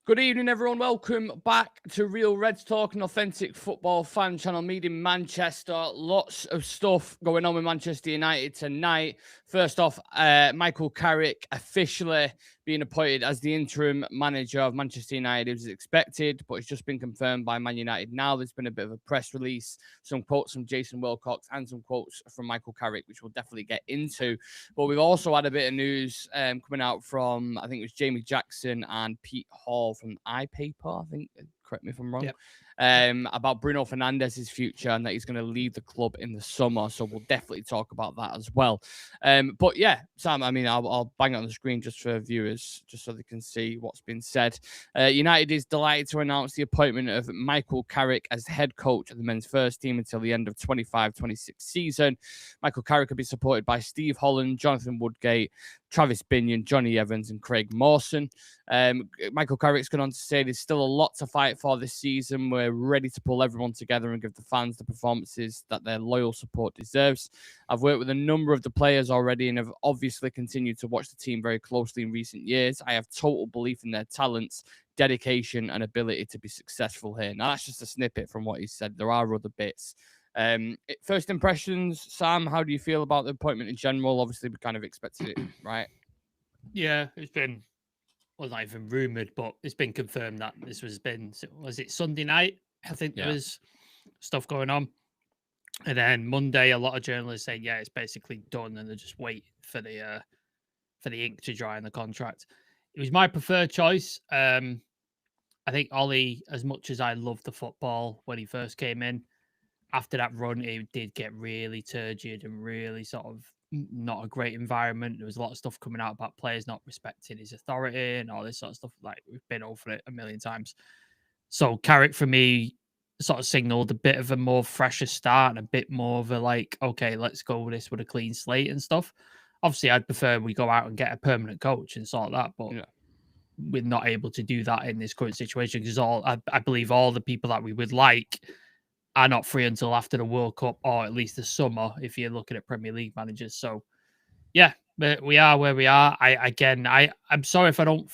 Good evening, everyone. Welcome back to Real Reds Talk, an authentic football fan channel made in Manchester. Lots of stuff going on with Manchester United tonight. First off, Michael Carrick officially being appointed as the interim manager of Manchester United. It was expected, but it's just been confirmed by Man United now. There's been a bit of a press release, some quotes from Jason Wilcox and some quotes from Michael Carrick, which we'll definitely get into. But we've also had a bit of news coming out from, I think it was Jamie Jackson and Pete Hall from iPaper, I think, correct me if I'm wrong, about Bruno Fernandes' future and that he's going to leave the club in the summer. So we'll definitely talk about that as well. But yeah, Sam, I mean, I'll bang it on the screen just for viewers, just so they can see what's been said. United is delighted to announce the appointment of Michael Carrick as head coach of the men's first team until the end of 25-26 season. Michael Carrick will be supported by Steve Holland, Jonathan Woodgate, Travis Binion, Johnny Evans, and Craig Mawson. Michael Carrick's gone on to say there's still a lot to fight for this season. We're ready to pull everyone together and give the fans the performances that their loyal support deserves. I've worked with a number of the players already and have obviously continued to watch the team very closely in recent years. I have total belief in their talents, dedication, and ability to be successful here. Now, that's just a snippet from what he said. There are other bits. First impressions, Sam, how do you feel about the appointment in general? Obviously, we kind of expected it, right? Yeah, it's been, well, not even rumoured, but it's been confirmed that this was it Sunday night? I think there was stuff going on. And then Monday, a lot of journalists saying, yeah, it's basically done and they're just waiting for the ink to dry in the contract. It was my preferred choice. I think Ollie, as much as I loved the football when he first came in, after that run, it did get really turgid and really sort of not a great environment. There was a lot of stuff coming out about players not respecting his authority and all this sort of stuff. Like, we've been over it a million times. So Carrick, for me, sort of signaled a bit of a more fresher start and a bit more of a like, okay, let's go with this with a clean slate and stuff. Obviously, I'd prefer we go out and get a permanent coach and sort that, but we're not able to do that in this current situation because I believe all the people that we would like are not free until after the World Cup or at least the summer if you're looking at Premier League managers. So yeah, but we are where we are. I'm sorry if I don't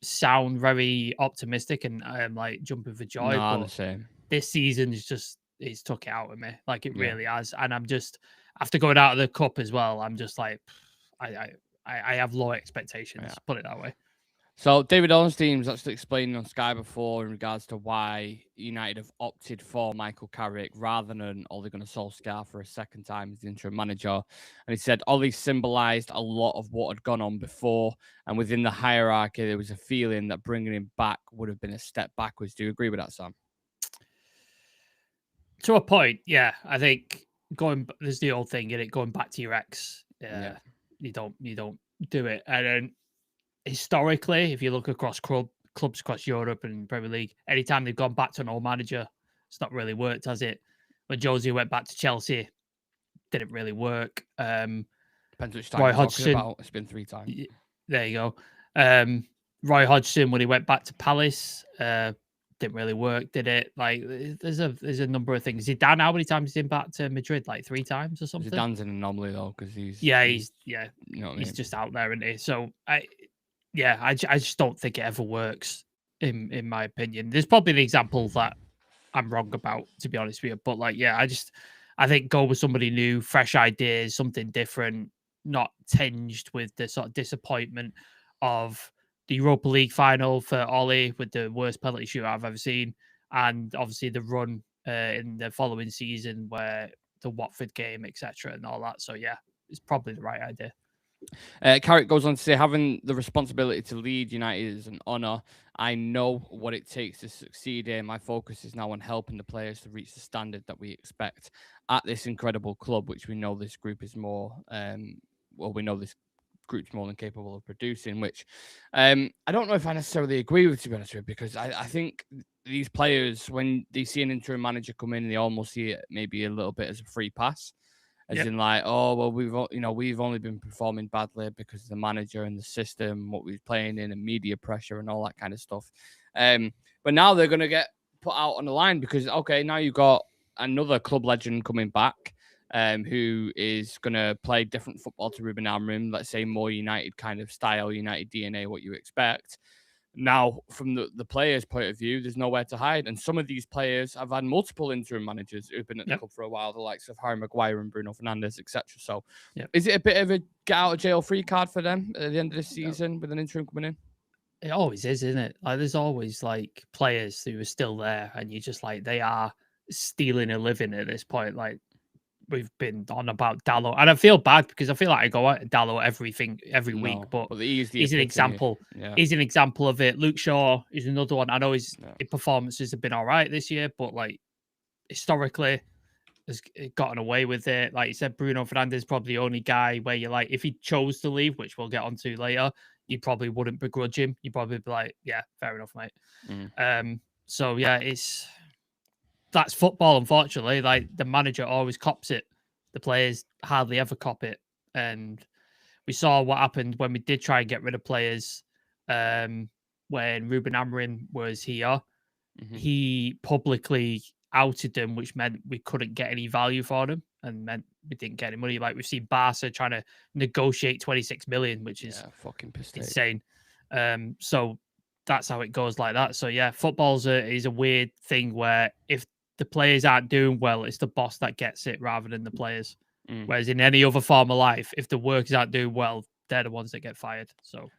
sound very optimistic and I'm like jumping for joy, No, I'm the but same. this season it's took it out of me. Like it really has. And I'm just, after going out of the cup as well, I'm just like, I have low expectations, put it that way. So David Ornstein's actually explaining on Sky before in regards to why United have opted for Michael Carrick rather than Ole Gunnar Solskjaer for a second time as the interim manager. And he said Ole symbolised a lot of what had gone on before, and within the hierarchy, there was a feeling that bringing him back would have been a step backwards. Do you agree with that, Sam? To a point, yeah. I think there's the old thing, going back to your ex. You don't do it. And then historically, if you look across clubs across Europe and Premier League, anytime they've gone back to an old manager, it's not really worked, has it? When Josie went back to Chelsea, didn't really work. Depends which time Roy you're Hodgson, talking about. It's been 3 times. There you go. Roy Hodgson, when he went back to Palace, didn't really work, did it? Like, there's a number of things. Zidane, how many times has he been back to Madrid? Like 3 times or something? Zidane's an anomaly though, because he's you know what I he's mean? just out there, isn't he? So I just don't think it ever works in my opinion. There's probably an example that I'm wrong about, to be honest with you. But like, yeah, I think go with somebody new, fresh ideas, something different, not tinged with the sort of disappointment of the Europa League final for Ollie with the worst penalty shootout I've ever seen, and obviously the run in the following season where the Watford game, etc., and all that. So yeah, it's probably the right idea. Carrick goes on to say, having the responsibility to lead United is an honour. I know what it takes to succeed here. My focus is now on helping the players to reach the standard that we expect at this incredible club, which we know this group is more, we know this group's more than capable of producing, which I don't know if I necessarily agree with, to be honest with you, because I think these players, when they see an interim manager come in, they almost see it maybe a little bit as a free pass. As in, like, oh well, we've only been performing badly because of the manager and the system, what we're playing in, and media pressure and all that kind of stuff. But now they're gonna get put out on the line because now you've got another club legend coming back, who is gonna play different football to Ruben Amorim. Let's say more United kind of style, United DNA, what you expect. Now, from the players' point of view, there's nowhere to hide. And some of these players have had multiple interim managers who've been at the club for a while, the likes of Harry Maguire and Bruno Fernandes, etc. So is it a bit of a get out of jail free card for them at the end of this season with an interim coming in? It always is, isn't it? Like, there's always like players who are still there, and you're just like, they are stealing a living at this point. Like, we've been on about Dalot, and I feel bad because I feel like I go out to Dalot every week, but he's an example. Yeah. He's an example of it. Luke Shaw is another one. I know his performances have been all right this year, but like historically has gotten away with it. Like you said, Bruno Fernandes is probably the only guy where you're like, if he chose to leave, which we'll get onto later, you probably wouldn't begrudge him. You'd probably be like, yeah, fair enough, mate. So yeah, that's football, unfortunately. Like, the manager always cops it. The players hardly ever cop it. And we saw what happened when we did try and get rid of players. When Ruben Amorim was here, he publicly outed them, which meant we couldn't get any value for them and meant we didn't get any money. Like, we've seen Barca trying to negotiate 26 million, which is fucking insane. So that's how it goes like that. So yeah, football's is a weird thing where if the players aren't doing well, it's the boss that gets it rather than the players. Whereas in any other form of life, if the workers aren't doing well, they're the ones that get fired. So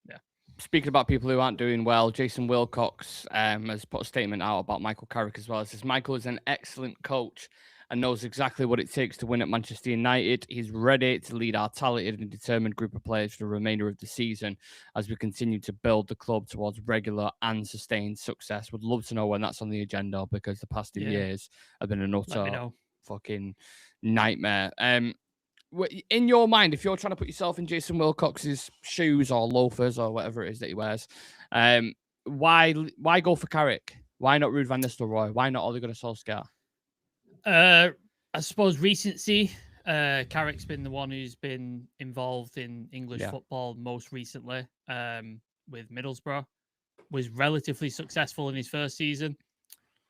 yeah. Speaking about people who aren't doing well, Jason Wilcox has put a statement out about Michael Carrick as well. It says Michael is an excellent coach and knows exactly what it takes to win at Manchester United. He's ready to lead our talented and determined group of players for the remainder of the season as we continue to build the club towards regular and sustained success. Would love to know when that's on the agenda, because the past 2 years have been an utter fucking nightmare. In your mind, if you're trying to put yourself in Jason Wilcox's shoes or loafers or whatever it is that he wears, why go for Carrick? Why not Ruud van Nistelrooy? Why not Ole Gunnar Solskjaer? I suppose recency. Carrick's been the one who's been involved in English football most recently, with Middlesbrough. Was relatively successful in his first season.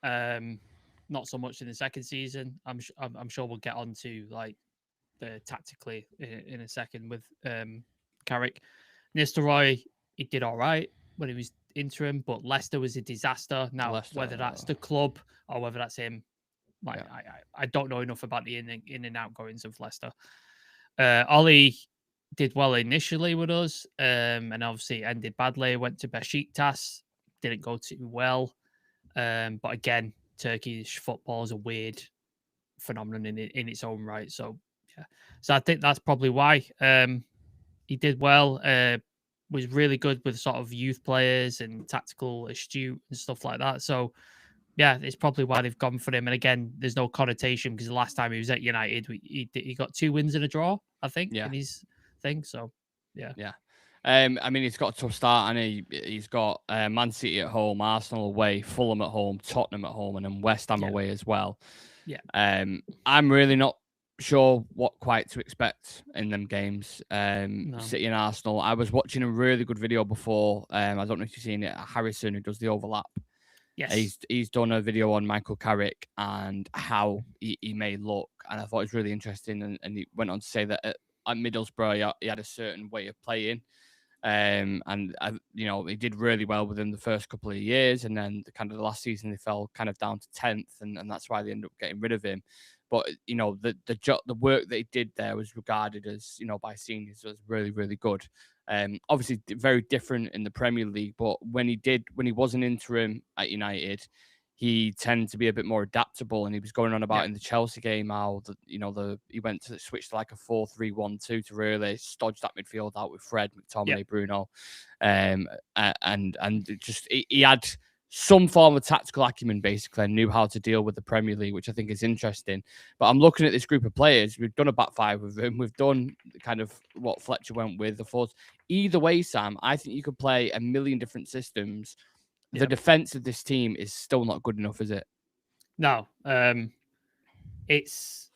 Not so much in the second season. I'm sure we'll get on to like the tactically in a second with Carrick. Nistelrooy, he did all right when he was interim, but Leicester was a disaster. Now, whether that's the club or whether that's him, I don't know enough about the in and outgoings of Leicester. Ollie did well initially with us, and obviously ended badly. Went to Besiktas, didn't go too well. But again, Turkish football is a weird phenomenon in its own right. So yeah, so I think that's probably why he did well. Was really good with sort of youth players and tactical astute and stuff like that. So yeah, it's probably why they've gone for him. And again, there's no connotation because the last time he was at United, he got 2 wins and a draw, I think, in his thing. So yeah. I mean, he's got a tough start, and he's got Man City at home, Arsenal away, Fulham at home, Tottenham at home, and then West Ham away as well. Yeah. I'm really not sure what quite to expect in them games. City and Arsenal. I was watching a really good video before. I don't know if you've seen it. Harrison, who does the overlap. Yes. He's done a video on Michael Carrick and how he may look, and I thought it was really interesting. And he went on to say that at Middlesbrough, he had a certain way of playing. And he did really well within the first couple of years, and then the last season they fell kind of down to 10th, and that's why they ended up getting rid of him. But the work that he did there was regarded as by seniors as really, really good. Obviously very different in the Premier League, but when he was an interim at United, he tended to be a bit more adaptable, and he was going on about in the Chelsea game how he went to switch to like a 4-3-1-2 to really stodge that midfield out with Fred, McTominay, Bruno, and just he had some form of tactical acumen, basically, and knew how to deal with the Premier League, which I think is interesting. But I'm looking at this group of players. We've done a back five with him. We've done kind of what Fletcher went with, the force. Either way, Sam, I think you could play a million different systems. The defense of this team is still not good enough, is it? No. It's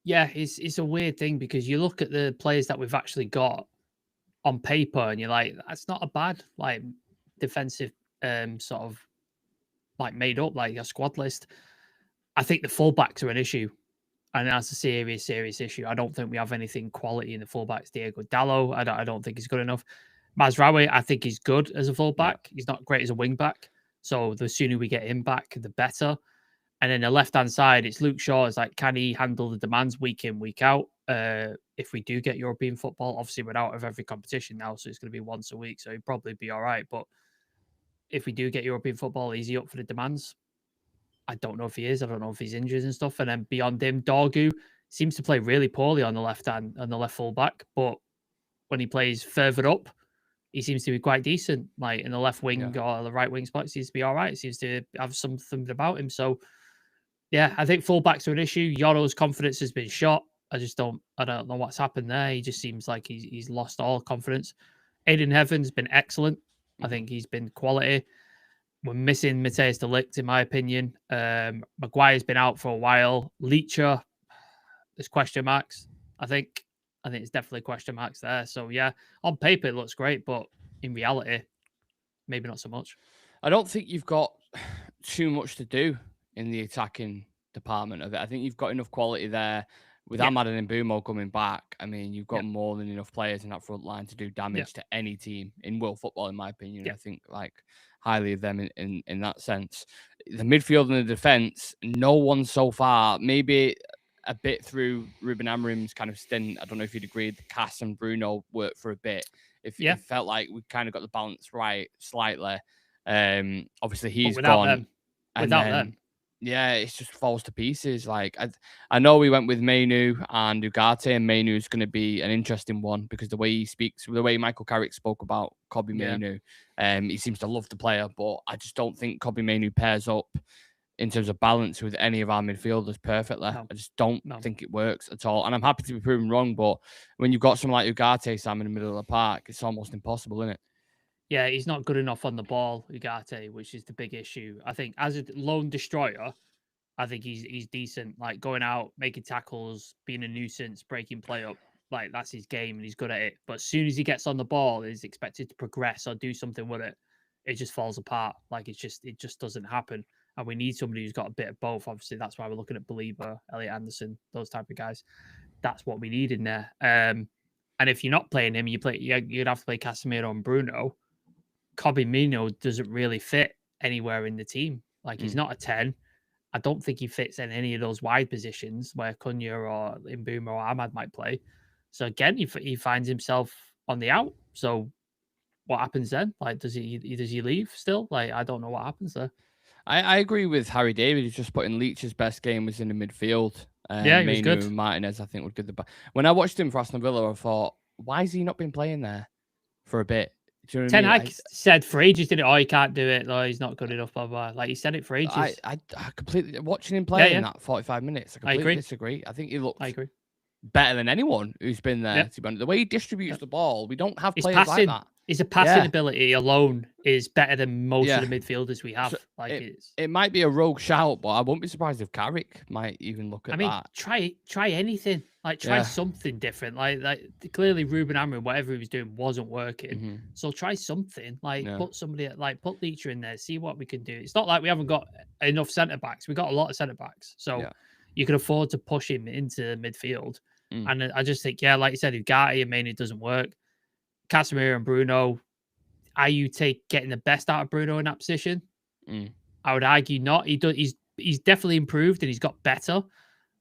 a weird thing because you look at the players that we've actually got on paper and you're like, that's not a bad defensive sort of made up a squad list. I think the fullbacks are an issue, and that's a serious issue. I don't think we have anything quality in the fullbacks. Diego Dallo, I don't think he's good enough. Mazraoui, I think he's good as a fullback. He's not great as a wing back. So the sooner we get him back, the better. And then the left-hand side, it's Luke Shaw. It's like, can he handle the demands week in, week out? If we do get European football, obviously we're out of every competition now, so it's going to be once a week, so he'd probably be all right. But if we do get European football, is he up for the demands? I don't know if he is. I don't know if he's injured and stuff. And then beyond him, Dorgu seems to play really poorly on the left hand, on the left fullback. But when he plays further up, he seems to be quite decent. Like in the left wing or the right wing spot, seems to be all right. Seems to have something about him. So yeah, I think fullbacks are an issue. Yoro's confidence has been shot. I don't know what's happened there. He just seems like he's lost all confidence. Aiden Heaven's been excellent. I think he's been quality. We're missing Mateus de Ligt, in my opinion. Maguire's been out for a while. Leacher, there's question marks. I think it's definitely question marks there. So yeah, on paper it looks great, but in reality, maybe not so much. I don't think you've got too much to do in the attacking department of it. I think you've got enough quality there. With Ahmad and Mbumo coming back, I mean, you've got more than enough players in that front line to do damage to any team in world football, in my opinion. I think highly of them in that sense. The midfield and the defence, no one so far, maybe a bit through Ruben Amorim's kind of stint. I don't know if you'd agree, Cass and Bruno worked for a bit. It felt like we kind of got the balance right slightly. Obviously he's gone. Without them. Yeah, it just falls to pieces. Like I know we went with Mainu and Ugarte, and Mainu's going to be an interesting one because the way he speaks, the way Michael Carrick spoke about Kobbie Mainu, he seems to love the player, but I just don't think Kobbie Mainu pairs up in terms of balance with any of our midfielders perfectly. I just don't think it works at all. And I'm happy to be proven wrong, but when you've got someone like Ugarte, Sam, in the middle of the park, it's almost impossible, isn't it? Yeah, he's not good enough on the ball, Ugarte, which is the big issue. I think as a lone destroyer, I think he's decent. Like going out, making tackles, being a nuisance, breaking play up. Like that's his game and he's good at it. But as soon as he gets on the ball, he's expected to progress or do something with it. It just falls apart. Like it just doesn't happen. And we need somebody who's got a bit of both. Obviously, that's why we're looking at Believer, Elliot Anderson, those type of guys. That's what we need in there. And if you're not playing him, you'd have to play Casemiro and Bruno. Kobbie Mainu doesn't really fit anywhere in the team. Like he's not a 10. I don't think he fits in any of those wide positions where Cunha or Mbumo or Ahmad might play. So again, he finds himself on the out. So what happens then? Like, does he leave still? Like, I don't know what happens there. I agree with Harry David. He's just putting Leach's best game was in the midfield. Yeah, he was good. And Martinez, I think, would give the back. When I watched him for Aston Villa, I thought, why has he not been playing there for a bit? Do you know Ten Hag said for ages, didn't it? Oh, he can't do it. No, he's not good enough. Blah, blah. Like he said it for ages. I completely watching him play in that 45 minutes. I completely disagree. I think he looks better than anyone who's been there. The way he distributes the ball, we don't have players like that. His passing ability alone is better than most of the midfielders we have. So it might be a rogue shout, but I won't be surprised if Carrick might even look at that. Try anything. Like try something different. Like clearly Ruben Amorim, whatever he was doing wasn't working. So try something. Like put somebody put Leacher in there, see what we can do. It's not like we haven't got enough centre backs. We've got a lot of centre backs. So you can afford to push him into midfield. And I just think, like you said, Ugarte and Mainu doesn't work. Casemiro and Bruno, are you getting the best out of Bruno in that position? I would argue not. He's definitely improved and he's got better,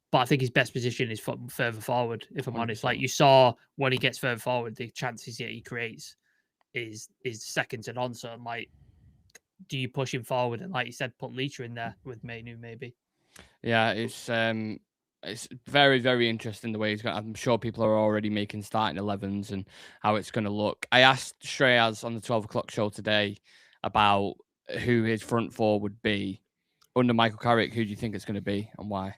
but I think his best position is further forward. If I'm honest, like you saw when he gets further forward, the chances that he creates is second to none. So I'm like, do you push him forward and, like you said, put Leacher in there with Mainu maybe? Yeah, it's very, very interesting the way he's going. I'm sure people are already making starting 11s and how it's going to look. I asked Shreyas on the 12 o'clock show today about who his front four would be under Michael Carrick. Who do you think it's going to be and why?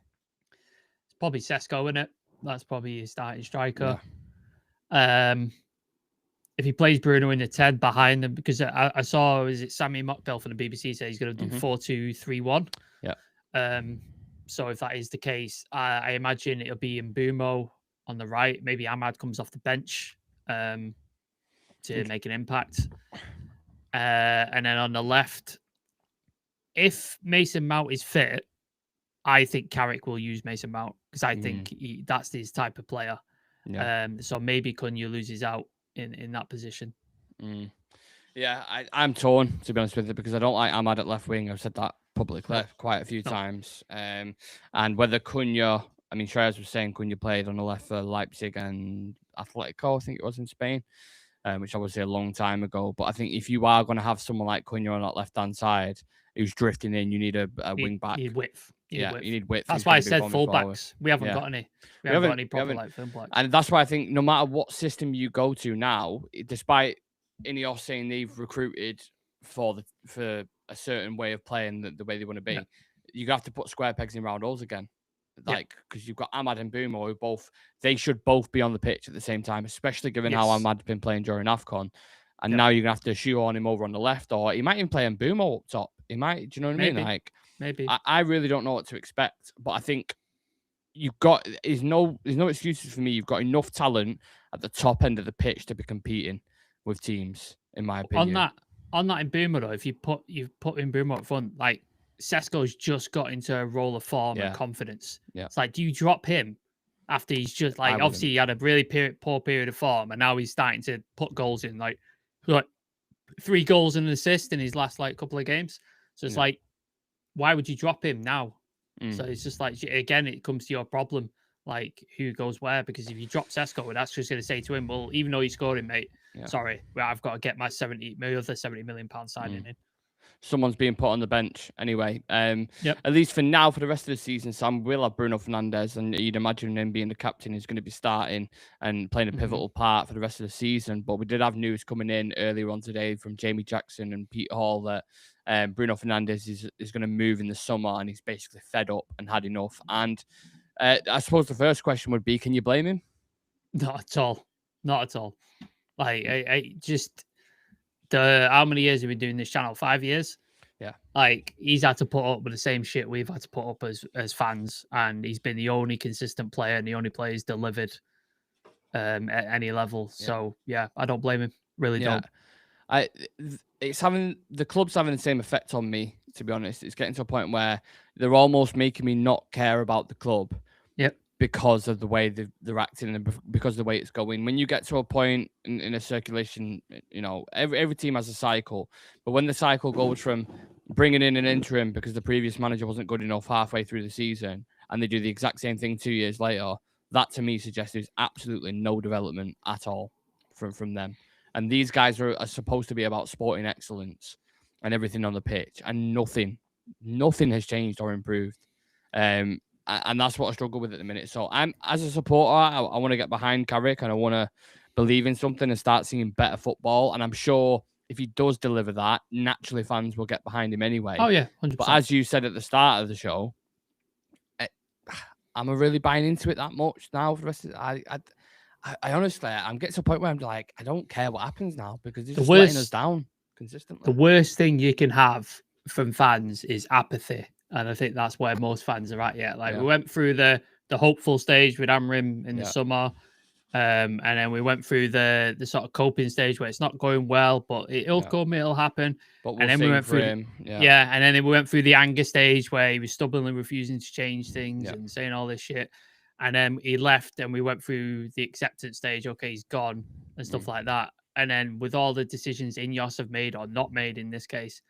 It's probably Sesko, isn't it? That's probably his starting striker. Yeah. If he plays Bruno in the 10 behind them, because I saw, is it Sammy Mockbell from the BBC say he's going to do 4-2-3-1. Yeah. So if that is the case, I imagine it'll be Mbumo on the right. Maybe Ahmad comes off the bench to make an impact. And then on the left, if Mason Mount is fit, I think Carrick will use Mason Mount because I think that's his type of player. Yeah. So maybe Cunha loses out in that position. Yeah, I'm torn, to be honest with you, because I don't like Ahmad at left wing. I've said that publicly quite a few times. And whether Cunha, I mean, Shreyas was saying Cunha played on the left for Leipzig and Atletico, I think it was in Spain, which obviously a long time ago. But I think if you are going to have someone like Cunha on that left-hand side who's drifting in, you need a wing back. You need width. You need width. That's why I said fullbacks. We haven't got any. We haven't got any proper like fullbacks. And that's why I think no matter what system you go to now, despite Ineos saying they've recruited for a certain way of playing, the way they want to be, you have to put square pegs in round holes again. Because you've got Ahmad and Boomer, who they should both be on the pitch at the same time, especially given how Ahmad's been playing during AFCON. And now you're going to have to shoehorn him over on the left, or he might even play in Boomer up top. He might, do you know what I mean? Like, maybe. I really don't know what to expect, but I think there's no excuses for me. You've got enough talent at the top end of the pitch to be competing with teams, in my opinion. On that in Boomer, though, if you put in Boomer up front, like Sesko's just got into a roll of form and confidence. Yeah. It's like, do you drop him after he's just like, obviously he had a really poor period of form, and now he's starting to put goals in, like 3 goals and an assist in his last couple of games. So it's like, why would you drop him now? So it's just like, again, it comes to your problem, like who goes where, because if you drop Sesko, that's just going to say to him, well, even though you're scoring, mate, sorry, I've got to get my other £70 million signing in. Someone's being put on the bench anyway. At least for now, for the rest of the season, Sam will have Bruno Fernandes, and you'd imagine him being the captain is going to be starting and playing a pivotal part for the rest of the season. But we did have news coming in earlier on today from Jamie Jackson and Pete Hall that Bruno Fernandes is going to move in the summer, and he's basically fed up and had enough. And I suppose the first question would be, can you blame him? Not at all. Not at all. Like, I just... how many years have we been doing this channel? 5 years. Yeah. Like, he's had to put up with the same shit we've had to put up as fans, and he's been the only consistent player and the only player who's delivered at any level. Yeah. So yeah, I don't blame him. Really don't. The club's having the same effect on me, to be honest. It's getting to a point where they're almost making me not care about the club. Yep. Because of the way they're acting and because of the way it's going. When you get to a point in a circulation, every team has a cycle. But when the cycle goes from bringing in an interim because the previous manager wasn't good enough halfway through the season, and they do the exact same thing 2 years later, that to me suggests there's absolutely no development at all from them. And these guys are supposed to be about sporting excellence and everything on the pitch, and nothing has changed or improved. And that's what I struggle with at the minute. So as a supporter, I want to get behind Carrick, and I want to believe in something and start seeing better football. And I'm sure if he does deliver that, naturally fans will get behind him anyway. Oh yeah, 100%. But as you said at the start of the show, I'm really buying into it that much now. For the rest of I honestly, I'm getting to a point where I'm like, I don't care what happens now, because they're just letting us down consistently. The worst thing you can have from fans is apathy. And I think that's where most fans are at yet. We went through the hopeful stage with Amrim in the summer. And then we went through the sort of coping stage where it's not going well, but it'll come, it'll happen. But and then we went through and then we went through the anger stage where he was stubbornly refusing to change things and saying all this shit. And then he left, and we went through the acceptance stage. Okay, he's gone and stuff like that. And then with all the decisions Ineos have made or not made in this case,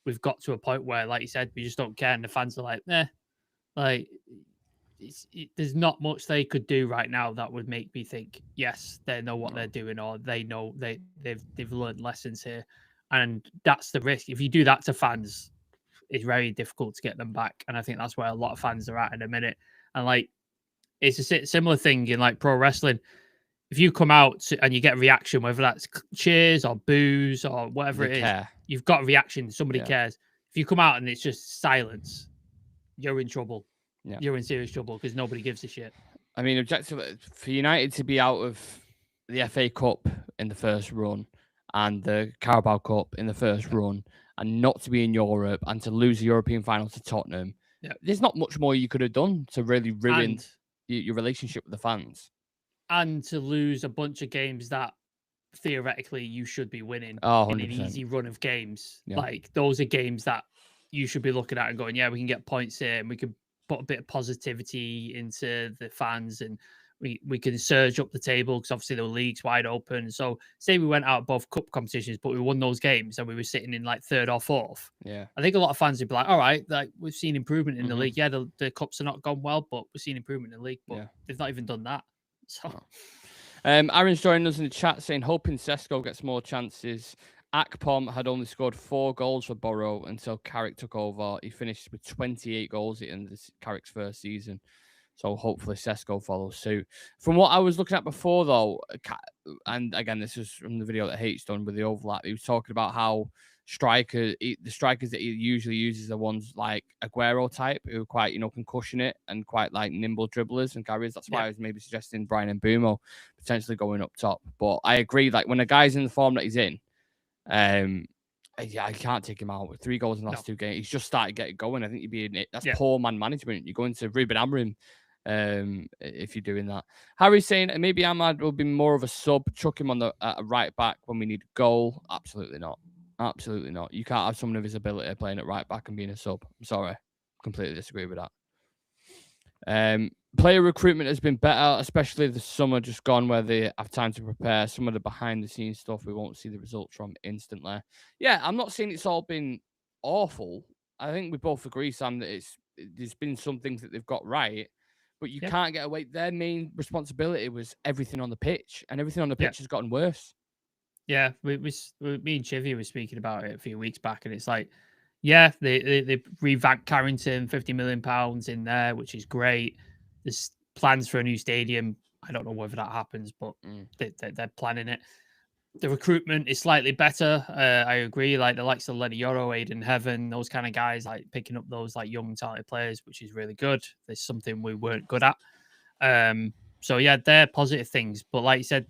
we've got to a point where, like you said, we just don't care, and the fans are like, there's not much they could do right now that would make me think, yes, they know what they're doing, or they know they've learned lessons here, and that's the risk. If you do that to fans, it's very difficult to get them back, and I think that's where a lot of fans are at in a minute. And it's a similar thing in pro wrestling. If you come out and you get a reaction, whether that's cheers or boos or whatever it is, you've got a reaction. Somebody cares. If you come out and it's just silence, you're in trouble. Yeah. You're in serious trouble because nobody gives a shit. I mean, objectively, for United to be out of the FA Cup in the first run and the Carabao Cup in the first run, and not to be in Europe and to lose the European final to Tottenham, there's not much more you could have done to really ruin your relationship with the fans. And to lose a bunch of games that theoretically you should be winning in an easy run of games. Yeah. Those are games that you should be looking at and going, we can get points here, and we can put a bit of positivity into the fans, and we can surge up the table because obviously the league's wide open. So say we went out both cup competitions, but we won those games and we were sitting in like third or fourth. Yeah. I think a lot of fans would be like, all right, like we've seen improvement in the league. Yeah, the cups are not gone well, but we've seen improvement in the league. But they've not even done that. So Aaron's joining us in the chat saying, hoping Sesko gets more chances. Akpom had only scored 4 goals for Borough until Carrick took over. He finished with 28 goals at the end of Carrick's first season. So hopefully Sesko follows suit. From what I was looking at before, though, and again, this is from the video that Hate's done with the overlap, he was talking about how the strikers that he usually uses are ones like Aguero type, who are quite, can cushion it and quite like nimble dribblers and carriers. That's why I was maybe suggesting Brian Mbumo potentially going up top. But I agree, like when a guy's in the form that he's in, I can't take him out with 3 goals in the last 2 games. He's just started getting going. I think you'd be in it. That's poor man management. You're going to Ruben Amorim if you're doing that. Harry's saying maybe Ahmad will be more of a sub, chuck him on the right back when we need a goal. Absolutely not. Absolutely not. You can't have someone of his ability playing at right back and being a sub. I'm sorry. Completely disagree with that. Player recruitment has been better, especially the summer just gone where they have time to prepare. Some of the behind the scenes stuff we won't see the results from instantly. Yeah, I'm not saying it's all been awful. I think we both agree, Sam, that there's been some things that they've got right, but you can't get away. Their main responsibility was everything on the pitch, and everything on the pitch has gotten worse. Yeah, me and Chivy were speaking about it a few weeks back, and it's like, they revamped Carrington, £50 million in there, which is great. There's plans for a new stadium. I don't know whether that happens, but they're planning it. The recruitment is slightly better. I agree. Like the likes of Lenny Yoro, Aiden Heaven, those kind of guys, like picking up those like young talented players, which is really good. There's something we weren't good at. So yeah, they're positive things. But like you said,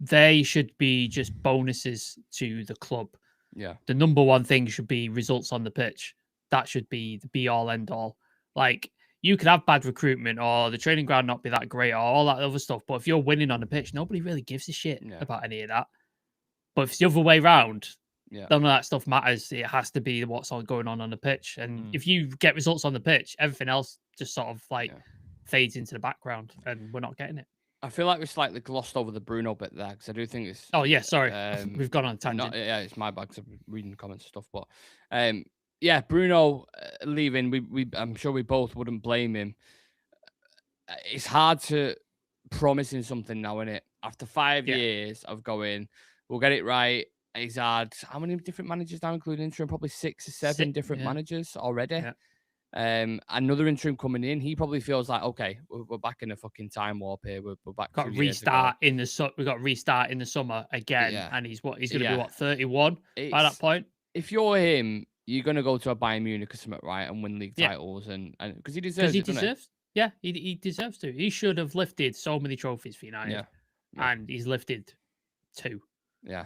they should be just bonuses to the club. Yeah. The number one thing should be results on the pitch. That should be the be all end all. Like you could have bad recruitment or the training ground not be that great or all that other stuff. But if you're winning on the pitch, nobody really gives a shit about any of that. But if it's the other way around, none of that stuff matters. It has to be what's all going on the pitch. And if you get results on the pitch, everything else just sort of like fades into the background and we're not getting it. I feel like we slightly glossed over the Bruno bit there because I do think it's. Oh yeah, sorry, we've gone on a tangent. It's my bad because I'm reading comments and stuff. But Bruno leaving, I'm sure we both wouldn't blame him. It's hard to promise him something now, isn't it? After 5 years of going, we'll get it right. He's had how many different managers now, including interim? Probably 6 or 7 different managers already. Yeah. Another interim coming in, he probably feels like, okay, we're back in a fucking time warp here. We're back. Got restart in the we got restart in the summer again, and he's going to be 31 by that point. If you're him, you're going to go to a Bayern Munich or something, right, and win league titles, and because he deserves it. Yeah, he deserves to. He should have lifted so many trophies for United, and he's lifted 2. Yeah,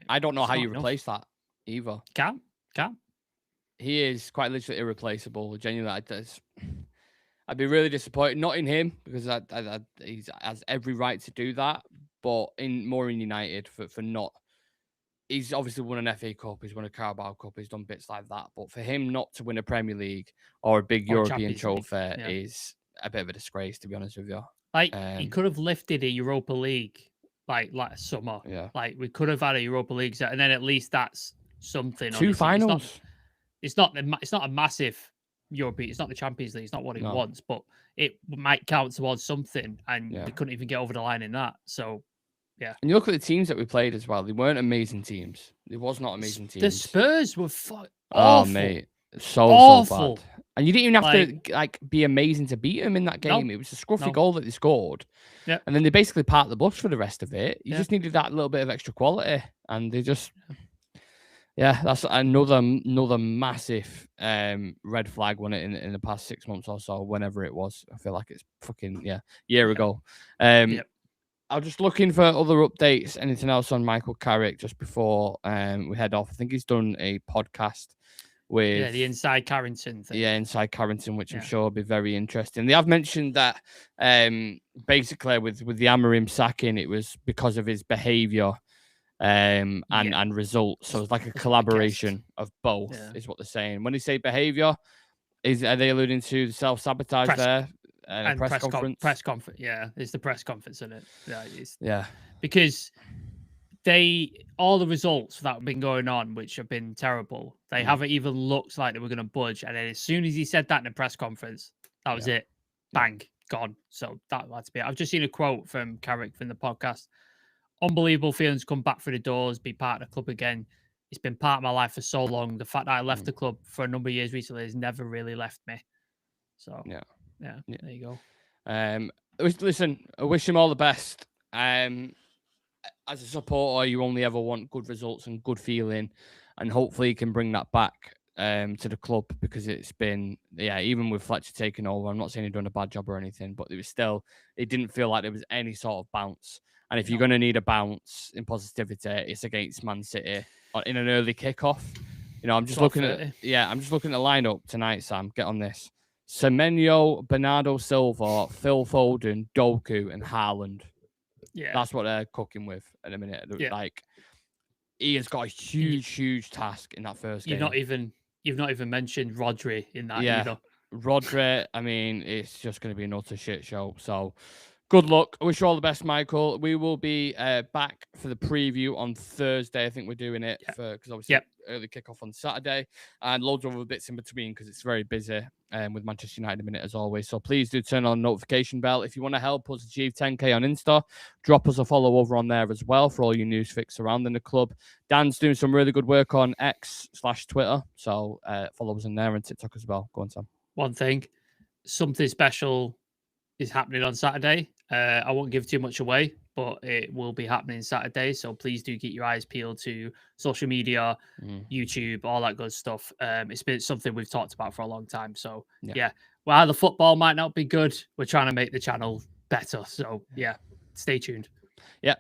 I don't know how you replace that either. Can't. He is quite literally irreplaceable. Genuinely, I'd be really disappointed. Not in him because he has every right to do that, but more in United for not. He's obviously won an FA Cup. He's won a Carabao Cup. He's done bits like that. But for him not to win a Premier League or a big European trophy is a bit of a disgrace, to be honest with you. Like he could have lifted a Europa League like summer. Yeah. Like we could have had a Europa League set, and then at least that's something. 2 finals. It's not a massive European. It's not the Champions League. It's not what it wants, but it might count towards something. And they couldn't even get over the line in that. So, yeah. And you look at the teams that we played as well. They weren't amazing teams. It was not amazing teams. The Spurs were awful. Oh, mate, so bad. And you didn't even have to be amazing to beat them in that game. No, it was a scruffy goal that they scored. Yeah. And then they basically parked the bus for the rest of it. You just needed that little bit of extra quality, and they just. Yeah, that's another massive red flag when it in the past 6 months or so, whenever it was. I feel like it's fucking year ago. I was just looking for other updates. Anything else on Michael Carrick just before we head off? I think he's done a podcast with the Inside Carrington thing. Yeah, Inside Carrington, which I'm sure will be very interesting. They have mentioned that basically with the Amorim sacking, it was because of his behaviour. And results. So it's like a collaboration of both, is what they're saying. When they say behavior, are they alluding to self-sabotage there? a press conference. Press conference. Yeah, it's the press conference, isn't it? Yeah. Because all the results that have been going on, which have been terrible, they haven't even looked like they were going to budge. And then as soon as he said that in a press conference, that was it. Bang, gone. So that had to be it. I've just seen a quote from Carrick from the podcast. Unbelievable feeling to come back through the doors, be part of the club again. It's been part of my life for so long. The fact that I left the club for a number of years recently has never really left me. So yeah, there you go. Listen, I wish him all the best. As a supporter, you only ever want good results and good feeling, and hopefully he can bring that back to the club, because it's been, even with Fletcher taking over, I'm not saying he's done a bad job or anything, but it didn't feel like there was any sort of bounce. And if you're going to need a bounce in positivity, it's against Man City in an early kickoff. I'm just looking at the lineup tonight, Sam. Get on this. Semenyo, Bernardo Silva, Phil Foden, Doku, and Haaland. Yeah, that's what they're cooking with at the minute. Yeah. Like, he has got a huge task in that first game. You've not even mentioned Rodri in that either. Rodri, I mean, it's just going to be an utter shit show. So, good luck. I wish you all the best, Michael. We will be back for the preview on Thursday. I think we're doing it because obviously early kickoff on Saturday, and loads of other bits in between because it's very busy with Manchester United a minute as always. So please do turn on the notification bell. If you want to help us achieve 10K on Insta, drop us a follow over on there as well for all your news fix surrounding the club. Dan's doing some really good work on X/Twitter. So follow us in there, and TikTok as well. Go on, Sam. One thing, something special is happening on Saturday. I won't give too much away, but it will be happening Saturday. So please do keep your eyes peeled to social media, YouTube, all that good stuff. It's been something we've talked about for a long time. So while the football might not be good, we're trying to make the channel better. So stay tuned. Yeah.